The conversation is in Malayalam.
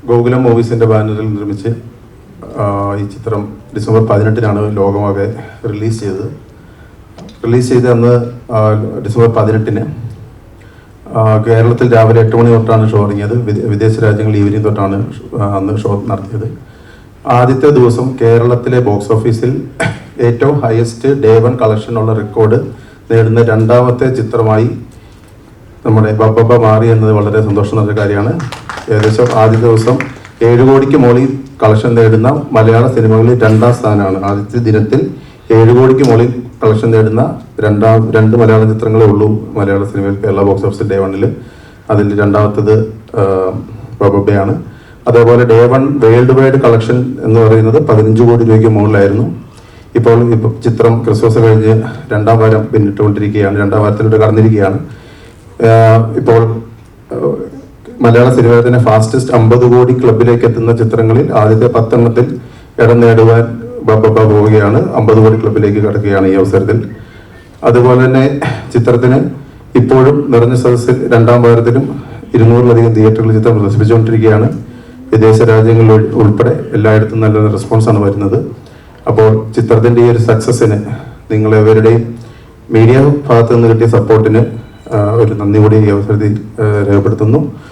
ഗോകുലം മൂവീസിൻ്റെ ബാനറിൽ നിർമ്മിച്ച് ഈ ചിത്രം ഡിസംബർ 18-നാണ് ലോകമാകെ റിലീസ് ചെയ്ത് അന്ന് ഡിസംബർ 18-ന് കേരളത്തിൽ രാവിലെ 8 മണി തൊട്ടാണ് ഷോ തുടങ്ങിയത്. വിദേശ രാജ്യങ്ങളിൽ ഈവനിങ് തൊട്ടാണ് അന്ന് ഷോ നടത്തിയത്. ആദ്യത്തെ ദിവസം കേരളത്തിലെ ബോക്സ് ഓഫീസിൽ ഏറ്റവും ഹയസ്റ്റ് ഡേ 1 കളക്ഷൻ ഉള്ള റെക്കോർഡ് നേടുന്ന രണ്ടാമത്തെ ചിത്രമായി നമ്മുടെ ബബ്ബ മാറി എന്നത് വളരെ സന്തോഷം നിറഞ്ഞ കാര്യമാണ്. ഏകദേശം ആദ്യത്തെ ദിവസം 7 കോടിക്ക് മുകളിൽ കളക്ഷൻ നേടുന്ന മലയാള സിനിമകളിൽ 2ാം സ്ഥാനമാണ്. ആദ്യത്തെ ദിനത്തിൽ 7 കോടിക്ക് മുകളിൽ കളക്ഷൻ നേടുന്ന രണ്ട് മലയാള ചിത്രങ്ങളേ ഉള്ളൂ മലയാള സിനിമയിൽ കേരള ബോക്സ് ഓഫീസിൽ ഡേ 1-ൽ. അതിൽ രണ്ടാമത്തത് ബബ്ബയാണ്. അതേപോലെ ഡേ 1 വേൾഡ് വൈഡ് കളക്ഷൻ എന്ന് പറയുന്നത് 15 കോടി രൂപയ്ക്ക് മുകളിലായിരുന്നു. ഇപ്പോൾ ചിത്രം ക്രിസ്മസ് കഴിഞ്ഞ് 2ാം വാരം പിന്നിട്ടുകൊണ്ടിരിക്കുകയാണ്, 2ാം വാരത്തിലൂടെ കടന്നിരിക്കുകയാണ്. ഇപ്പോൾ മലയാള സിനിമയിൽ തന്നെ ഫാസ്റ്റസ്റ്റ് 50 കോടി ക്ലബിലേക്ക് എത്തുന്ന ചിത്രങ്ങളിൽ ആദ്യത്തെ 10 എണ്ണത്തിൽ ഇടം നേടുവാൻ ബബ്ബ പോവുകയാണ്. 50 കോടി ക്ലബിലേക്ക് കടക്കുകയാണ് ഈ അവസരത്തിൽ. അതുപോലെ തന്നെ ചിത്രത്തിന് ഇപ്പോഴും നിറഞ്ഞ സദസ്സിൽ 2ാം വാരത്തിലും 200-ലധികം തിയേറ്ററുകളിൽ ചിത്രം പ്രദർശിപ്പിച്ചുകൊണ്ടിരിക്കുകയാണ്. വിദേശ രാജ്യങ്ങളിൽ ഉൾപ്പെടെ എല്ലായിടത്തും നല്ല റെസ്പോൺസാണ് വരുന്നത്. അപ്പോൾ ചിത്രത്തിൻ്റെ ഈ ഒരു സക്സസ്സിന് നിങ്ങളെവരുടെയും മീഡിയ ഭാഗത്തു നിന്ന് കിട്ടിയ സപ്പോർട്ടിന് ഒരു നന്ദി കൂടി ഈ അവസരത്തിൽ രേഖപ്പെടുത്തുന്നു.